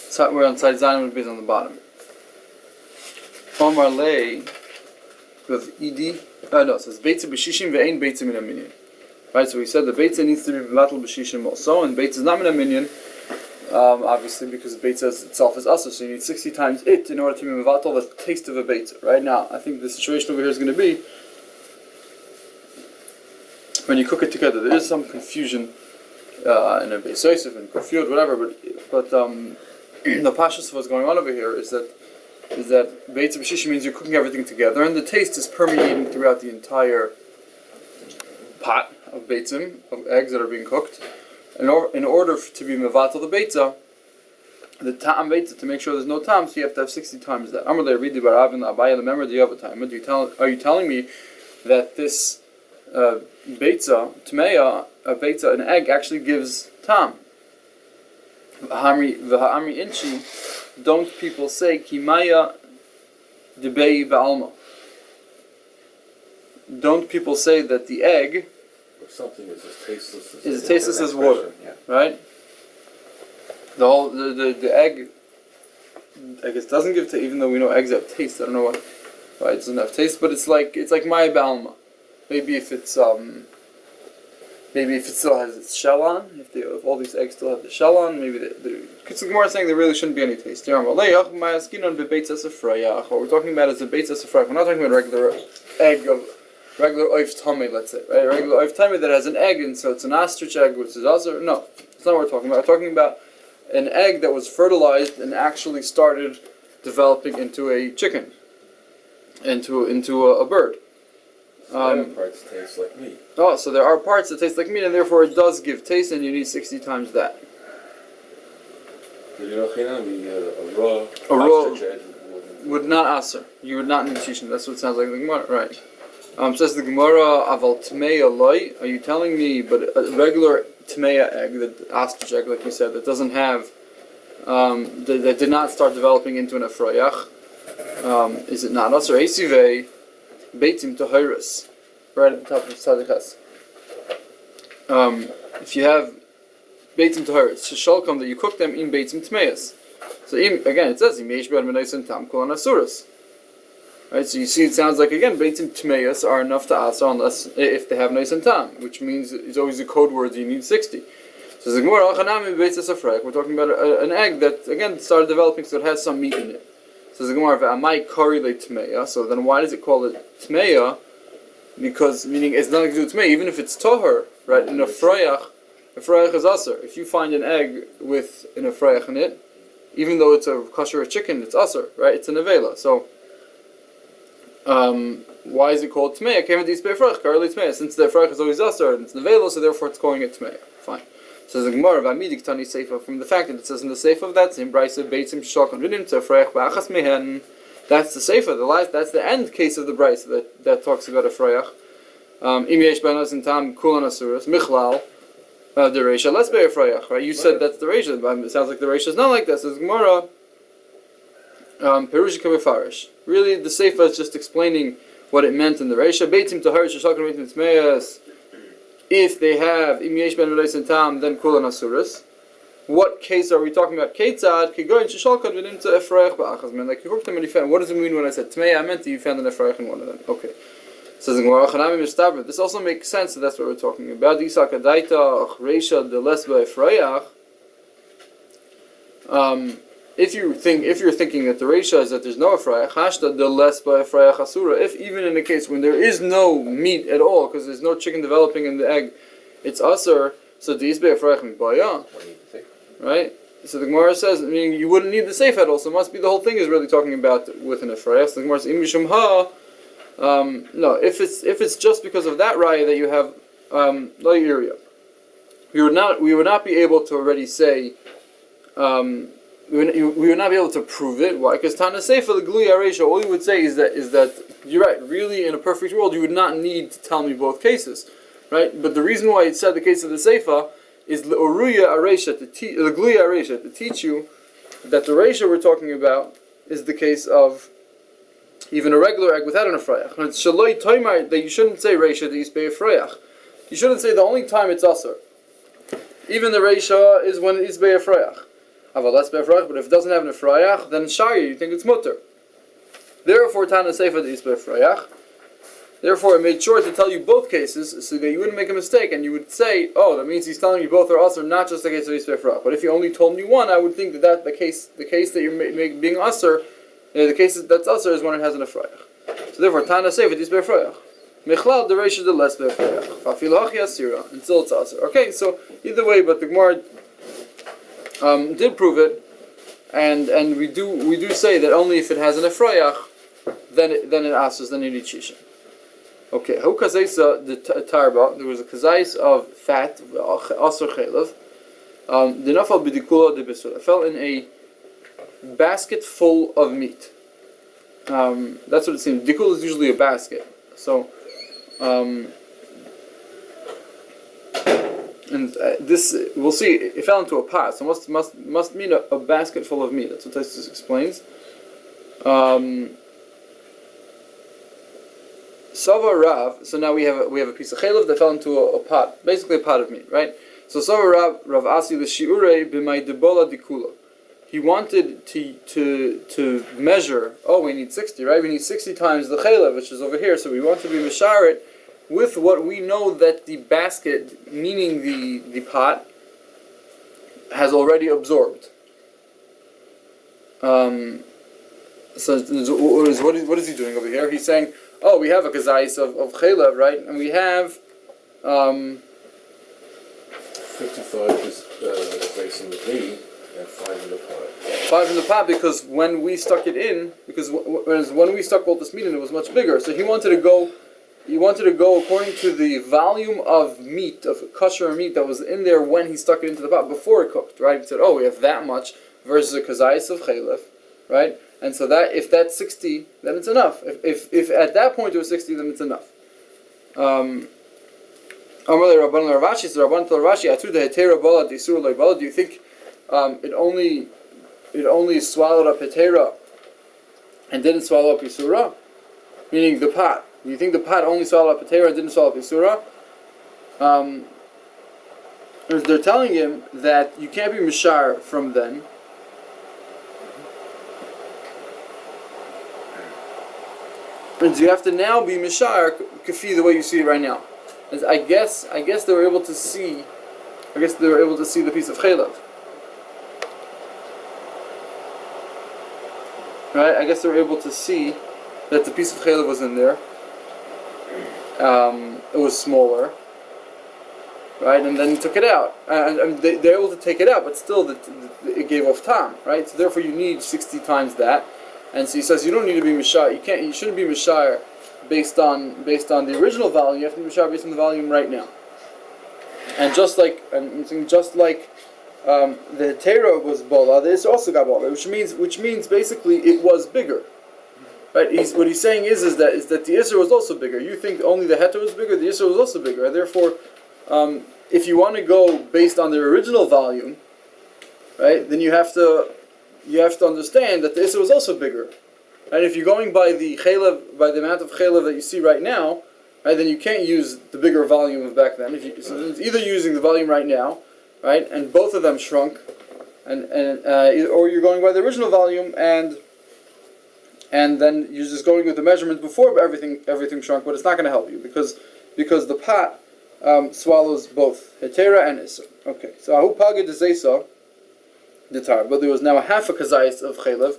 So we're on side Zayin with Beis on the bottom. Omar lay with Ed. No, it says Beitza b'shishim ve'ein Beitza min haminyan. Right, so we said the Beitza needs to be mevatel b'shishim also, and Beitza is not min haminyan, obviously because Beitza itself is asa, so you need 60 times it in order to be mevatel the taste of a Beitza. Right now, I think the situation over here is going to be when you cook it together. There is some confusion in a Beis Yosef and Kofiyot, whatever, but the pashas of what's going on over here is that Beitza b'shishim means you're cooking everything together, and the taste is permeating throughout the entire pot of beitzim, of eggs that are being cooked. In order to be mevatel the beitza, the ta'am beitza, to make sure there's no ta'am, so you have to have 60 times that. Amar le'ridi baravin la'abaya l'memor d'yav. Are you telling me that this beitza, tmeya, a beitza, an egg, actually gives ta'am? V'ha'amri inchi, don't people say kimaya debei ba'alma? Don't people say that the egg something is as tasteless as water, yeah. Right? The egg, I guess, doesn't give taste, even though we know eggs have taste. I don't know why it doesn't have taste, but it's like maya ba'alma. Maybe if it still has its shell on, if all these eggs still have the shell on, maybe because the Gemara is saying there really shouldn't be any taste. What we're talking about is a beitza sefrayach. We're not talking about regular egg of regular oif tummy, let's say, right? Regular oif tummy that has an egg, and so it's an ostrich egg, which is also no. That's not what we're talking about. We're talking about an egg that was fertilized and actually started developing into a chicken, into a bird. Parts taste like meat. Oh, so there are parts that taste like meat, and therefore it does give taste, and you need 60 times that. A raw would not aser. You would not need shishin. That's what it sounds like in the Gemara, right? Says the Gemara, aval tmeya loy. Are you telling me, but a regular tmeya egg, the ostrich egg, like you said, that doesn't have, that did not start developing into an afrayach, is it not aser? Esivei beitim tohiris, right at the top of tzadikas. If you have beitim tohiris, shalkom, that you cook them in beitim tmeyas. So again, it says imeish ben menaisan tam kol asuras. Right, so you see, it sounds like again, beitim tmeyas are enough to asa unless if they have nice and tam, which means it's always a code word. You need 60. So the Gemara, we're talking about an egg that again started developing, so it has some meat in it. So the Gemara, amai kari le tmeya. So then, why does it call it tmeya? Because meaning it's nothing to do with tmeya, even if it's toher, right? In a frayach is aser. If you find an egg with an frayach in it, even though it's a kosher chicken, it's aser, right? It's a nevela. So why is it called tmeya? Since the frayach is always aser and it's nevela, so therefore it's calling it tmeya. Fine. So the Gemara, v'amidik tani seifa, from the fact that it says in the seifa of that same brisa, beitzim shokon vidim to frayach ba'achas mehen. That's the seifa. That's the end case of the brisa that talks about a frayach. Im yesh b'anos in tam kulan asuras michlal the reisha. Let's be a frayach, right? You said that's the reisha. It sounds like the reisha is not like that. So the Gemara, perushika b'farish. Really, the seifa is just explaining what it meant in the reisha. Beitzim toharish shokon vidim tmeyas. If they have im yesh ben v'leis and tam, then kulan asuras. What case are we talking about? Keitzad kigoyin sheshalkad v'nim to efrayach ba'achas men. Like you cooked them and you found. What does it mean when I said tmeya? I meant that you found an efrayach in one of them. Okay. Says the Gemara, chanami mistaber. This also makes sense. So that's what we're talking about. Isak adaita achreisha de lesba efrayach. If you're thinking that the reisha is that there's no efrayach, hashta de lesba efrayach asura. If even in a case when there is no meat at all, because there's no chicken developing in the egg, it's asur. So these be efrayach mibaya. Right? So the Gemara says, meaning you wouldn't need the safe at all, so it must be the whole thing is really talking about with an efrayach. So the Gemara says, im mishum ha, no, if it's just because of that raya that you have lo area, we would not be able to already say, we would not be able to prove it. Why? Because Tana Seifa, the Glui Aresha, all you would say is that you're right, really in a perfect world you would not need to tell me both cases. Right? But the reason why it said the case of the Seifa is the Uruya Aresha, the Glui Aresha, to teach you that the Resha we're talking about is the case of even a regular egg without an Efrayach. And it's Shaloi Toimar, that you shouldn't say Resha to Isbei Efrayach. You shouldn't say the only time it's Asr. Even the Resha is when it's Isbei Efrayach. Aval less befrayach, but if it doesn't have an efrayach, then shari, you think it's mutter. Therefore, Tana Seifa is befrayach. Therefore, I made sure to tell you both cases so that you wouldn't make a mistake and you would say, oh, that means he's telling you both are usher, not just the case of Isbeh Frach. But if you only told me one, I would think that the case that you're being usher, the case that's usher is when it has an Efrayach. So therefore, Tana Seif it is Befrayach. Mechlal the Reish is the less Befrayach. Fafil Hachi Asira, until it's usher. Okay, so either way, but the Gemara did prove it, and we do say that only if it has an Efrayach, then it ushers, then you need Shisha. Okay, Hu Kazaisa the Tarba, there was a Kazais of fat, Asr Chelav, the Nafal Bidikula de Besura, fell in a basket full of meat. That's what it seems. Dikul is usually a basket. So, and this, we'll see, it fell into a pot, so must mean a basket full of meat. That's what Tosfos explains. Sava Rav, so now we have a piece of chelav that fell into a pot, basically a pot of meat, right? So Sava Rav Asi l'shiurei b'may debola dikula. He wanted to measure. Oh, we need 60, right? We need 60 times the chelav, which is over here. So we want to be misharet with what we know that the basket, meaning the pot, has already absorbed. So what is he doing over here? He's saying, oh, we have a kazais of chelav, right? And we have 55 is facing the meat and 5 in the pot. 5 in the pot because when we stuck it in, when we stuck all this meat in, it was much bigger. So he wanted to go according to the volume of meat, of kosher meat that was in there when he stuck it into the pot before it cooked, right? He said, oh, we have that much versus a kazais of chelav, right? And so that if that's 60, then it's enough. If at that point it was 60, then it's enough. Do you think it only swallowed up hetera and didn't swallow up Yisura? Meaning the pot. Do you think the pot only swallowed up hetera and didn't swallow up Yisura? They're telling him that you can't be mishar from then. And so you have to now be mishar kafi the way you see it right now. As I guess they were able to see. I guess they were able to see the piece of chelav. Right? I guess they were able to see that the piece of chelav was in there. It was smaller. Right? And then he took it out. And they're able to take it out, but still it gave off tam. Right? So therefore you need 60 times that. And so he says you don't need to be mishar. You shouldn't be mishar based on the original volume. You have to be mishar based on the volume right now. And just like the hetera was bola, this also got bola, which means basically it was bigger. Right? What he's saying is that the Isser was also bigger. You think only the hetera was bigger, the Isser was also bigger. And therefore, if you want to go based on the original volume, right, then you have to understand that the Isser was also bigger. And if you're going by the amount of chelav that you see right now, right, then you can't use the bigger volume of back then. So it's either using the volume right now, right, and both of them shrunk, or you're going by the original volume and then you're just going with the measurement before everything shrunk, but it's not going to help you because the pot swallows both hetera and isser. Okay, so ahu pagid zesa the tar, but there was now a half a kazais of chelav.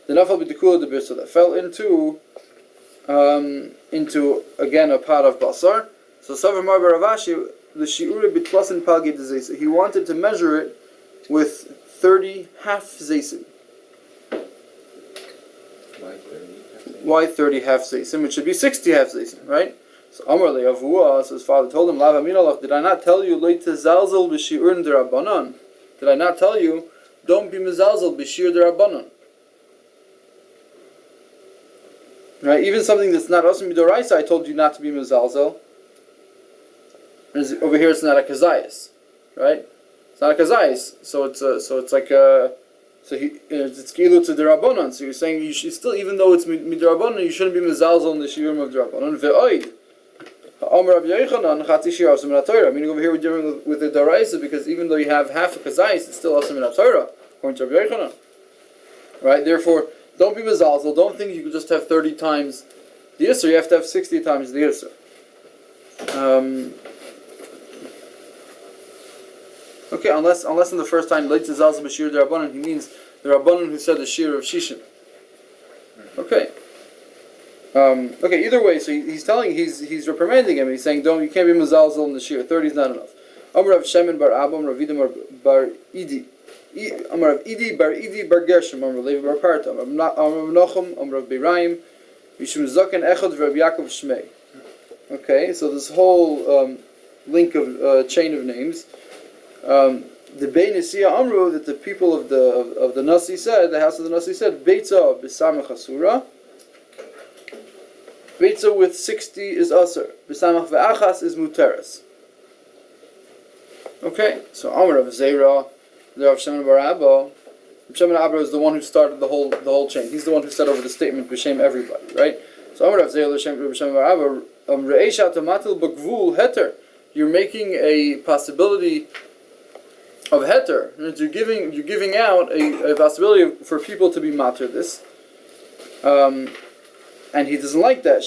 The nafal b'dikula de birsa that fell into again a pot of basar. So Savar Mar Baravashi the shiure bitlasin pagid zesa. He wanted to measure it with 30 half zaysim. Why 30 half zaysim? It should be 60 half zaysim, right? So Amar le'avua, so his father told him, Lav aminalach, did I not tell you le'tezalzel b'shi'urn derabanan? Did I not tell you, don't be mezalzel b'shir derabanan? Right? Even something that's not awesome midoraisa, I told you not to be mezalzel. Over here, it's not a kazayas, right? It's not a kazayas, so it's like it's kilu to derabanan. So you're saying you should still, even though it's miderabanan, you shouldn't be mezalzel in the shiurim of derabanan. Ve'oid. Meaning over here we're dealing with the daraisa because even though you have half a kazayas, it's still awesome in a Torah. according to Rabbi Yochanan. Right? Therefore, don't be mezalzel. Don't think you can just have 30 times the Isser. You have to have 60 times the Isser. Okay, unless in the first time late zalzel b'shir the Rabbanan, he means the Rabbanan who said the shir of Shishim. Okay. Okay. Either way, so he's reprimanding him. He's saying, you can't be mezalzel in the shir. 30 is not enough. Amar Rav Shemin bar Abba, Rav Idim bar Idi. Amar Rav Idi bar Gershom, Amar Levi bar Parta, Amar Menachem, Amar Rav Beiraim, Mishum Zaken Echad, Rav Yaakov Shmei. Okay, so this whole link of chain of names. The Beit Nesiya Amru, that the people of the Nasi said, the house of the Nasi said, Beitza b'samach asura. Beitza with 60 is asur. B'samach ve'achas is muteres. Okay, so Amar of Zera, the Rav Shemin bar Abba. Rav Shemin bar Abba is the one who started the whole chain. He's the one who said over the statement b'shem everybody, right? So Amar of Zera, Rav Shemin bar Abba, re'esha tomatil b'gvul heter. You're making a possibility of heter. You're giving out a possibility for people to be mater this. And he doesn't like that.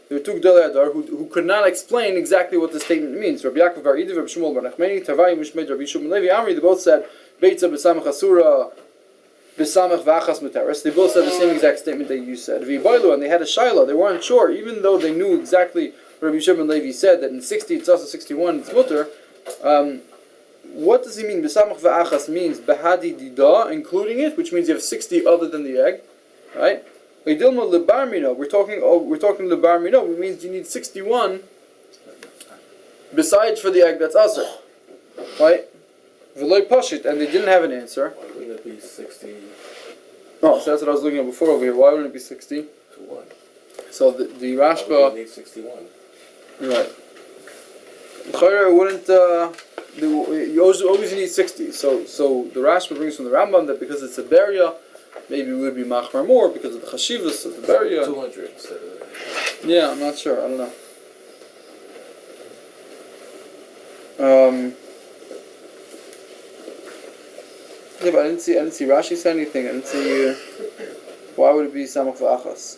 There were two Gdolei Hadar who could not explain exactly what the statement means. Rabbi Yaakov bar Idi, Rabbi Shmuel bar Nachmani, Tavai Mishmed, Rabbi Shimon Levi Amri, they both said, Beitza b'samach asura, b'samach v'achas muteres. They both said the same exact statement that you said. V'yibaylu, and they had a shaila, they weren't sure, even though they knew exactly what Rabbi Shimon Levi said, that in 60 it's also 61, it's muter. What does he mean? B'samach v'achas means behadi dida, including it, which means you have 60 other than the egg, right? We're talking lebar mino, which means you need 61 besides for the egg that's asur, right? V'loy pashit, and they didn't have an answer. Why wouldn't it be 60? Oh, so that's what I was looking at before over here. Why wouldn't it be 60? To 1. So the Rashba. You need 61. Right. Wouldn't you always need 60? So the Rashba brings from the Rambam that because it's a beria, maybe we would be machmar more because of the chashivas of the beria. 200 instead of that. Yeah, I'm not sure. I don't know. Yeah, but I didn't see Rashi say anything. I didn't see. Why would it be samach v'achas?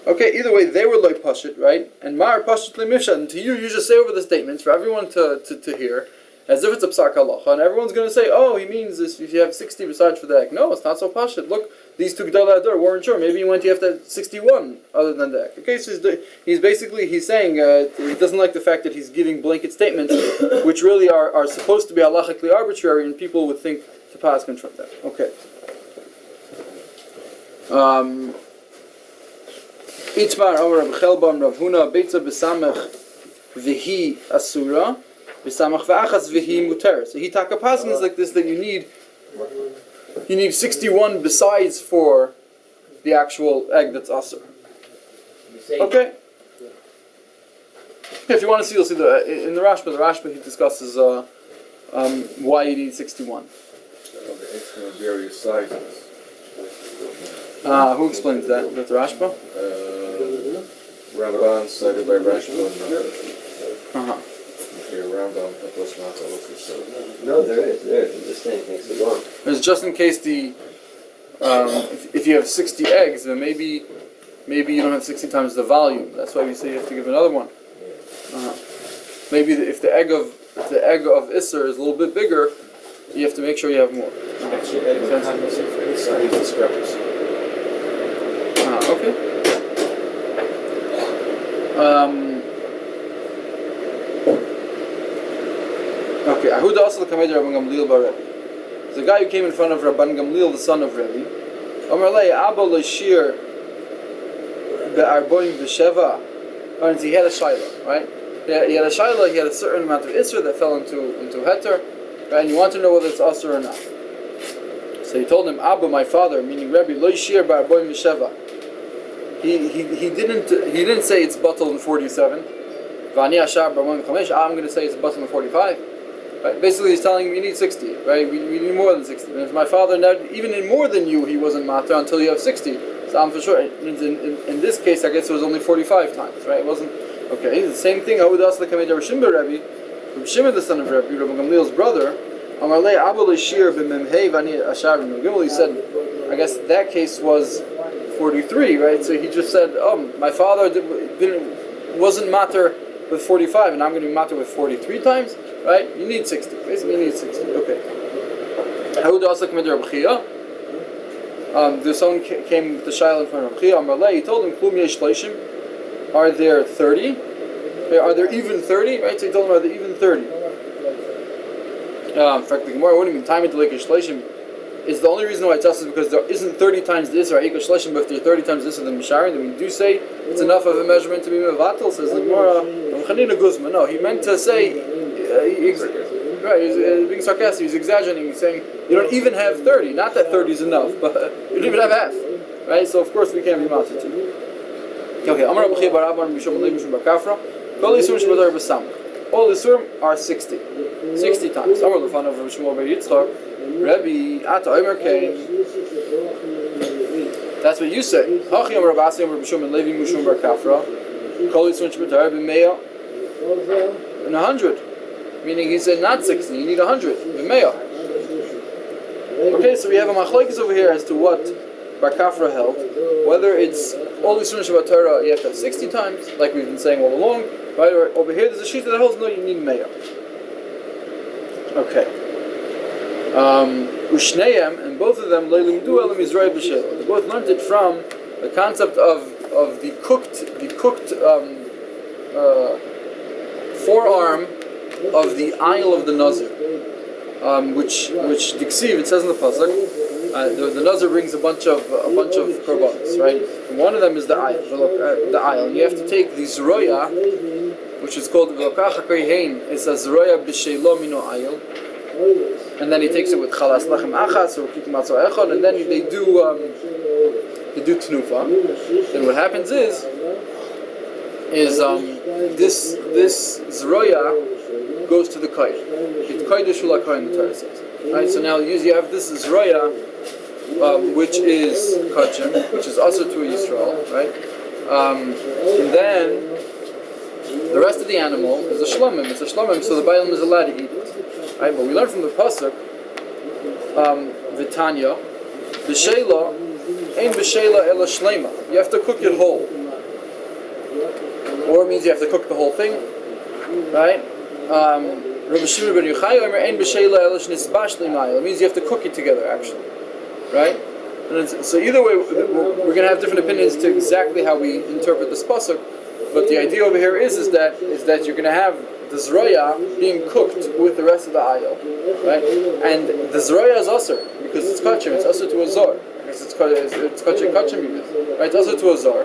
Okay, either way, they were like pashit, right? And mar pashit lemifshat. And to you just say over the statements for everyone to hear, as if it's a psak halacha, and everyone's going to say, oh, he means this if you have 60 besides for the egg. No, it's not so pashit. Look, these two Gdolei Hadar weren't sure. Maybe you have to have 61 other than the egg. Okay, so he's saying he doesn't like the fact that he's giving blanket statements, which really are supposed to be halachically arbitrary, and people would think to pass from them. Okay. Itmar Amar Rav Chelbam Rav Huna Beitza b'samach v'hi asura b'samach v'achas v'hi muter. So he takapasm is like this, that you need 61 besides for the actual egg that's asur. Okay. If you want to see, you'll see in the Rashba. The Rashba he discusses why you need 61. The eggs come in various sizes. Who explains that? That's Rashba? Rambam cited by Rashba. Here, Rambam, that was not also so. No, there is. I'm just saying things are wrong. It's just in case if you have 60 eggs, then maybe you don't have 60 times the volume. That's why we say you have to give another one. Maybe if the egg of Isser is a little bit bigger, you have to make sure you have more. Actually, egg compensating for any size discrepancy. Okay. Okay. Ahuda also the Kamed Rabban Gamliel bar Rebbe. The guy who came in front of Rabban Gamliel, the son of Rebbe. Amar lei Abba l'shir be'arboim v'sheva. And he had a shaila, right? He had a shaila. He had a certain amount of isra that fell into heter, right? And you want to know whether it's asur or not. So he told him, Abba, my father, meaning Rebbe, l'shir be'arboim v'sheva. He didn't say it's batal in 47. I'm going to say it's batal in 45. Right? Basically, he's telling him you need 60. Right? We need more than 60. And if my father, even in more than you, he wasn't matter until you have 60. So I'm for sure. In this case, I guess it was only 45 times. Right? It wasn't. Okay. The same thing. Shimon, the son of Rebbe, Rabbi Gamliel's brother. Amarle Abul Shir b'Memhei Vani Ashar b'Megimel. He said, I guess that case was 43, right? So he just said, oh, my father wasn't matter with 45, and I'm going to be matter with 43 times, right? You need 60. Basically, you need 60. Okay. How does it come to Rabbi Chia? There's someone came with the shaila in front of Rabbi Chia. Amarle, he told him, Klum yesh shleishim. Are there 30? Are there even 30? Right? So he told him, are there even 30? In fact, the Gemara wouldn't even time it to like a shleishim. It's the only reason why it's us is because there isn't 30 times this or Eika Shleshim, but if there are 30 times this or the Misharim, then we do say it's enough of a measurement to be Mevatel, says the Gemara. No, he meant to say, right, he's being sarcastic, he's exaggerating, he's saying, you don't even have 30, not that 30 is enough, but you don't even have half, right? So of course we can't be Matzah to. Okay, Amar Rabbi Chia bar Abba Mishum Levi Mishum bar Kafra, Kol Yisurim Shebadar B'Samach. All Yisurim are 60 times. Amar Lefanav Rabbi Shmuel bar Yitzchak, Rabbi Ata Omer Kerim. That's what you say. Hachi Amar Rabbi Asi Amar B'Shum and Levi Mishum bar Kafra, Kol Yisurim Shebadar B'Meya, and 100. Meaning he said not 60, you need 100. B'Meya. Okay, so we have a machlokes over here as to what Bar Kafra held, whether it's all Yisurim Shabbat Torah you have to have 60 times, like we've been saying all along, right? Or over here there's a sheet that holds no, you need Meya. Okay. Ushneim, and both of them Leilim Du Elam Yisrael B'Shel. They both learned it from the concept of the cooked forearm of the aisle of the Nazir, which Diksiv, it says in the pasuk. The Nazir brings a bunch of korbanos, right? And one of them is the aisle. And you have to take the zroya, which is called v'lokach hakohen. It's a zroya b'sheilo mino aisle, and then he takes it with chalas lachem achas or kikim matzah echad, and then they do tenufa. And what happens is this zroya goes to the kohen. It's kodesh ula kohen, the Torah says. Right, so now you have this zroya, which is kachim, which is also to a Yisrael, right? And then the rest of the animal is a shlomim. It's a shlomim, so the Bailam is allowed to eat it. Right? But we learn from the pasuk, Vitanya, b'sheila, ein b'sheila ela shlema. You have to cook it whole, or it means you have to cook the whole thing, right? Rabbi Shimon ben Yochai Omer ein b'sheila ela shnisbash l'mayil. It means you have to cook it together, actually, right? And so either way, we're going to have different opinions to exactly how we interpret this pasuk. But the idea over here is that you're going to have the zroya being cooked with the rest of the aisle, right? And the zroya is usher because it's kachim. It's usher to a zor. I guess it's kachim even, right? It's usher to a zor.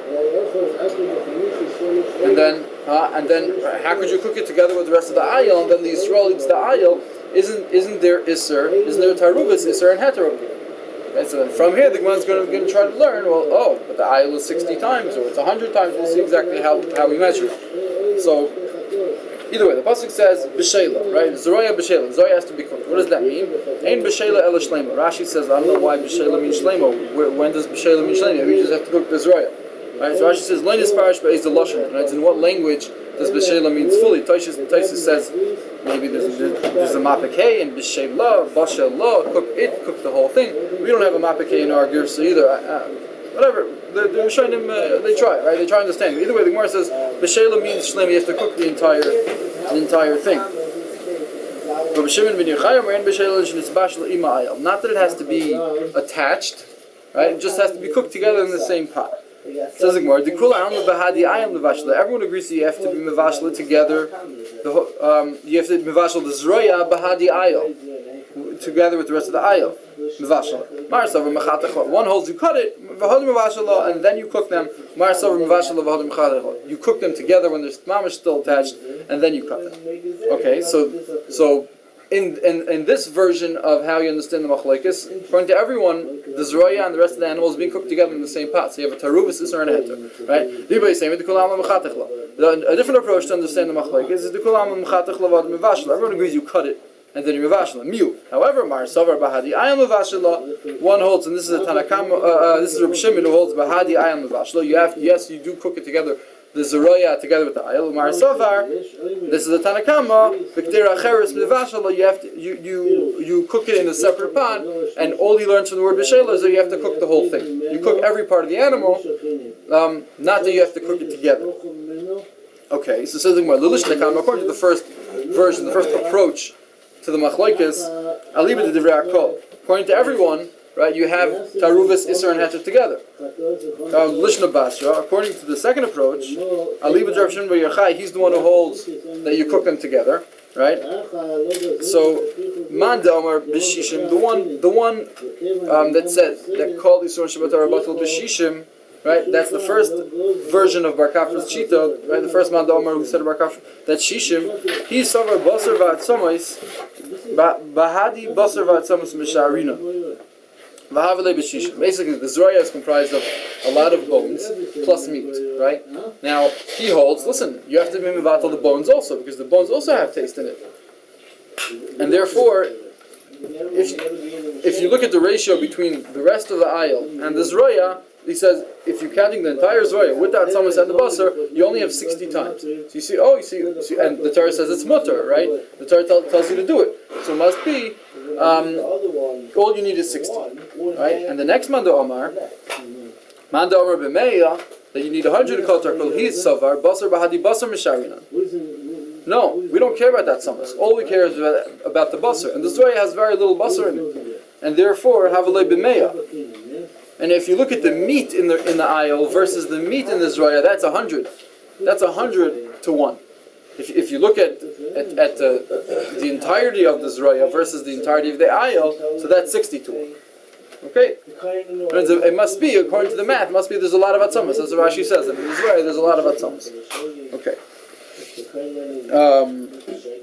And then how could you cook it together with the rest of the aisle? And then the Yisrael eats the aisle. Isn't there isser? Isn't there taruvas isser and heter? Right, so then from here the Gemara is going to try to learn. Well, but the aisle is 60 times or it's 100 times. We'll see exactly how we measure it. So either way, the pasuk says b'sheila, right? Zroya b'sheila. Zroya has to be cooked. What does that mean? Ein b'sheila ela shlema. Rashi says, I don't know why b'sheila means shlema. When does b'sheila mean shlema? We just have to cook the zroya. Right? So Rashi says, Leinis parish ba'ez the lashon. Right? So in what language does b'sheila means fully? Taisus says maybe there's a mapakeh and b'sheila, b'sheila, cook the whole thing. We don't have a mapakeh in our girsa either. Whatever, they're showing him. They try, right? They try to understand. Either way, the Gemara says b'sheila means shlema. You have to cook the entire thing. Not that it has to be attached, right? It just has to be cooked together in the same pot. Says the Gemara, everyone agrees that you have to be mevashla together. You have to mevashla the zroya bahadi ayil together with the rest of the ayil. Mevashla. One holds you cut it, and then you cook them. You cook them together when there's mamash still attached, and then you cut them. Okay, so in this version of how you understand the machlekes, according to everyone, the zroya and the rest of the animals being cooked together in the same pot. So you have a taruvus isser and a heter, right? Everybody's saying a different approach to understand the machlekes is the kulam mechatechla v'ad mevashla. Everyone agrees you cut it and then you mevashla. Miu. However, Mar Savar Bahadi Ayam Mevashla, one holds, and this is a Tanakam. This is Rabbi Shimon who holds Bahadi Ayam Mevashla. You do cook it together the Zeroya together with the Ayil. Umar Savar, this is the Tanakama, B'Kdera Acheres Mivashala, you cook it in a separate pot, and all he learns from the word B'Shela is that you have to cook the whole thing. You cook every part of the animal, not that you have to cook it together. Okay, so says the Gemara, Lilish Nekam, according to the first version, the first approach to the Machlokes, Aliba de Divrei HaKol. According to everyone, right, you have Taruvas, Isser, and Heter together. Lishna Basra, according to the second approach, Aliba de Rav Shimon bar Yochai, he's the one who holds that you cook them together, right? So, Man Damar B'Shishim, the one that says, that called Isur Shabbat Arabatul B'Shishim, right, that's the first version of Bar Kafra's Chita, right, the first Man Damar who said Bar Kafra, that Shishim, he's Savar Basar V'Atzomais, Bahadi Basar V'Atzomais Misharina. Basically, the Zroya is comprised of a lot of bones plus meat, right? Now, he holds, listen, you have to be mivatal the bones also, because the bones also have taste in it. And therefore, if you look at the ratio between the rest of the aisle and the Zroya, he says, if you're counting the entire Zroya with that Tzamas and the Basar, you only have 60 times. So you see, and the Torah says it's mutter, right? The Torah tells you to do it. So it must be, all you need is 60, right? And the next Manda Omar B'Meya, that you need 100 Kol Tarkol, he's Savar, Basar Bahadi Basar Misharina. No, we don't care about that Tzamas. All we care is about the Basar. And the Zroya has very little Basar in it. And therefore, Havalei B'Meya. And if you look at the meat in the aisle versus the meat in the Zroya, that's 100. That's 100 to 1. If you look at the entirety of the Zroya versus the entirety of the aisle, so that's 60 to 1. Okay? It must be, according to the math, there's a lot of atzamas. That's what Rashi says. In the Zroya, there's a lot of atzamas. Okay.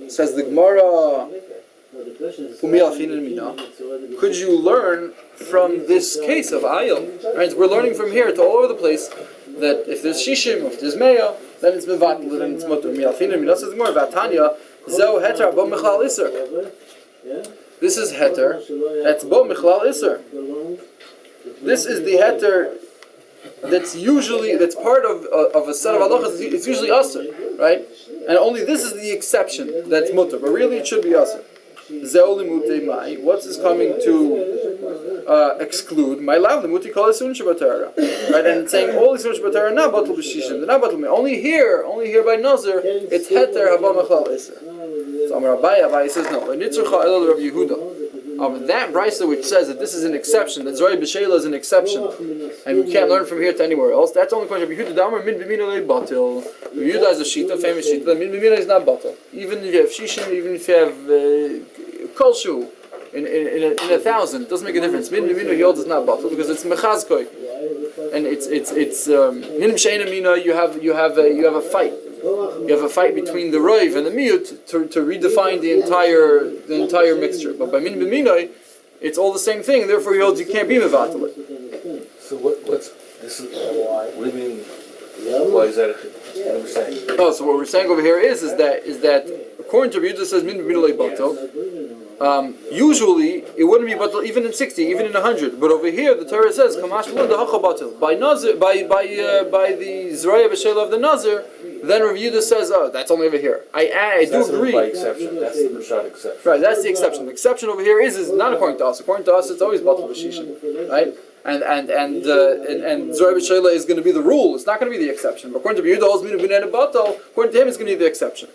Says the Gemara, could you learn from this case of ayil? Right? We're learning from here to all over the place that if there's shishim, if there's meya, then it's mevatel, then it's mutter. Says the Gemara, Vatanya, zeu heter bo michlal iser. This is heter, that's bo michlal iser. This is the heter that's part of a set of halachas. It's usually aser, right? And only this is the exception that's mutter, but really it should be aser. What's this coming to exclude? My love, the muti kol esun shabatara, right? And it's saying all esun shabatara not batul b'shishim. They're not batul. Only here by nazir, it's heter haba mechal iser. So Amar Abaye says no. Nitzurcha elul Rav Yehuda. That brisa which says that this is an exception, that Zoray b'Sheila is an exception, and we can't learn from here to anywhere else. That's only question. Rav Yehuda Damar min b'mina lei batil. Rav Yehuda is a shita, famous shita. That min b'mina is not batil. Even if you have shishim, even if you have kolshu in 1,000, it doesn't make a difference. Min b'mina yod is not batil because it's mechazkoi, and it's min b'sheina mina. You have a fight. You have a fight between the roiv and the miyut to redefine the entire mixture. But by min b'minoi, it's all the same thing. Therefore, he holds you can't be mevatel it. So what's this is why? What do you mean? Why is that? What we're saying? Oh, so what we're saying over here is that according to Rabbi Yehuda says min b'minoi batel. Usually it wouldn't be batel even in 60, even in 100. But over here the Torah says kamash the hacha batel by nazir by the zraya b'sheila of the nazir. Then Rabbi Yehuda says, oh, that's only over here. I do agree. By exception. That's the Rashad exception. Right, that's the exception. The exception over here is not according to us. According to us, it's always batel b'shishim, right? And Zraya b'sheila is going to be the rule. It's not going to be the exception. But according to Rabbi Yehuda, holds min b'nei batel. According to him, it's going to be the exception.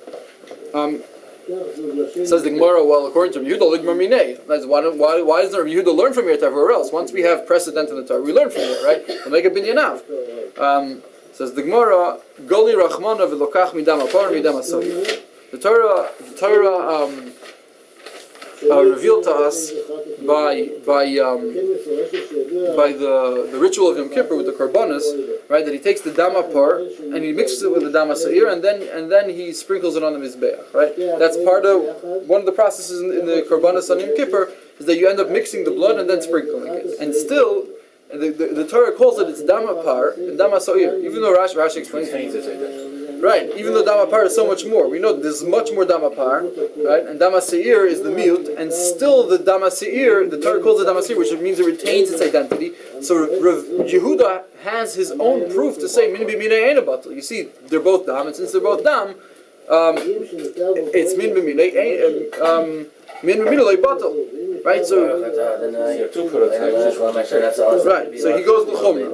Says the Gemara, well, according to Rabbi Yehuda, ligmar minei. Why doesn't Rabbi Yehuda learn from here to everywhere else? Once we have precedent in the Torah, we learn from here, right? We'll make a binyanav. Says the Gemara, Goli Rachmana v'lokach midam apar midam asoy. The Torah revealed to us by the ritual of Yom Kippur with the Karbanos, right? That he takes the dam apar and he mixes it with the dam asoir and then he sprinkles it on the mizbeach, right? That's part of one of the processes in the Karbanos on Yom Kippur is that you end up mixing the blood and then sprinkling it, and still. The Torah calls it its dam apar and dam asoir, even though Rashi explains it. Right, even though damapar is so much more, we know there's much more damapar, right? And damaseir is the miut, and still the damaseir, the Torah calls it damaseir, which means it retains its identity. So Rav Yehuda has his own proof to say min b'minei ein batel. You see, they're both dam, and since they're both dam, it's min b'minei batel. Right, so right, so he goes l'chumra.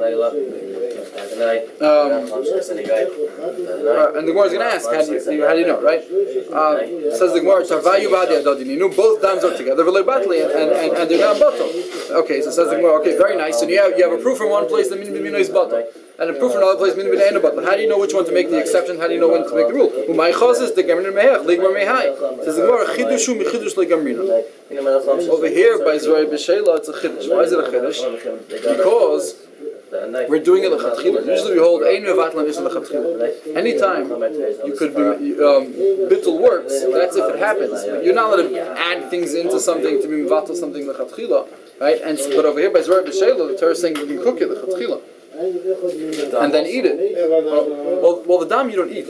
And the Gemara is going to ask, how do you know, right? Says the Gemara, both dams are together, and they're not batel. Okay, so says the Gemara, okay, very nice. So you have a proof from one place that min b'minei is batel, and a proof from another place min b'minei ain't batel. How do you know which one to make the exception? How do you know when to make the rule? Says the Gemara, chidushu michidush legamrina. Over here by Zray B'Sheila, it's a chiddush. Why is it a chiddush? Because we're doing it lechatchila. Usually we hold ein mevatlan is lechatchila. Anytime you could be bittul works, that's if it happens. You're not allowed to add things into something to be mevatel something lechatchila, right? And but over here by Zray B'Sheila, the Torah is saying you can cook it lechatchila and then eat it. Well, the dam you don't eat,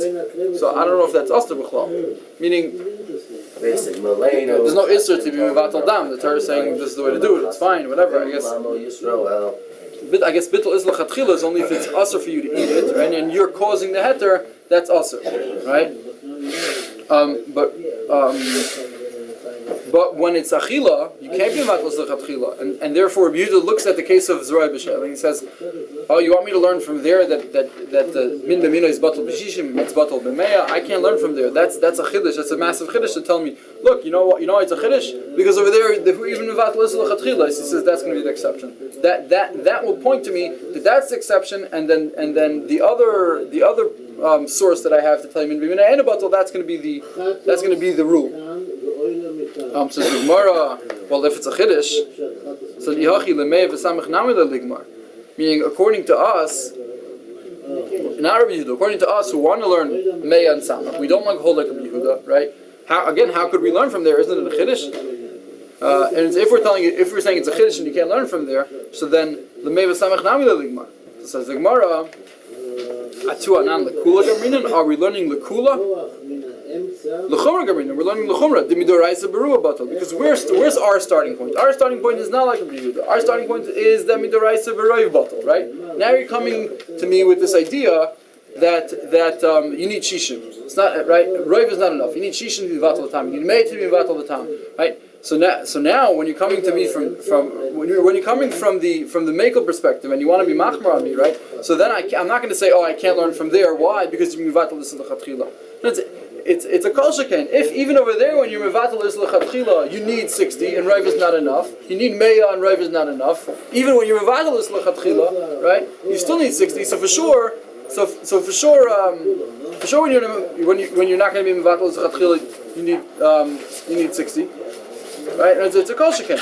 so I don't know if that's asur b'chlal. Meaning, there's no isser to be mevatel dam. The Torah is saying this is the way to do it. It's fine, whatever. I guess bittul is lechatchila is only if it's asur for you to eat it, right? And you're causing the heter. That's asur, right? But when it's achila, you can't be mevatel lechatchila, and therefore Rabbi Yehuda looks at the case of Zray B'Sheila and he says, "Oh, you want me to learn from there that the min b'mina is batal b'shishim, it's batal b'meya? I can't learn from there. That's a chiddush. That's a massive chiddush to tell me. Look, you know what? It's a chiddush because over there, even mevatel is lechatchila." He says that's going to be the exception. That will point to me that that's the exception, and then the other source that I have to tell you min b'mina ain't batal. That's going to be the rule. So the Gemara, well, if it's a chiddush, so lihachi lemei v'samech nami leligmar, meaning according to us, not Rabbi Yehuda, according to us who want to learn meya and samech, we don't like hold like Rabbi Yehuda, right? How could we learn from there? Isn't it a chiddush? And if we're saying it's a chiddush and you can't learn from there, so then lemei v'samech nami leligmar. So says the Gemara, atu anan lekula gamrinan, are we learning lekula? L'chumra gamrina, we're learning l'chumra. Dimidoraisa berua batal. Because where's our starting point? Our starting point is not like Rabbi Yehuda. Our starting point is that midoraisa beroiv batal. Right? Now you're coming to me with this idea that you need shishim. It's not right. Roiv is not enough. You need shishim to be batal the time. You need mei to be batal the time. Right? So now when you're coming to me from the Mekel perspective and you want to be machmar on me, right? So then I'm not going to say, I can't learn from there. Why? Because you mevatel this lechatchila. It's a kol sheken. If even over there when you're mevatel this lechatchila, you need 60 and Rav is not enough. You need meya and Rav is not enough. Even when you're mevatel this lechatchila, right? You still need 60. So for sure when you're not going to be mevatel this lechatchila, you need 60. Right? And it's a kol sheken.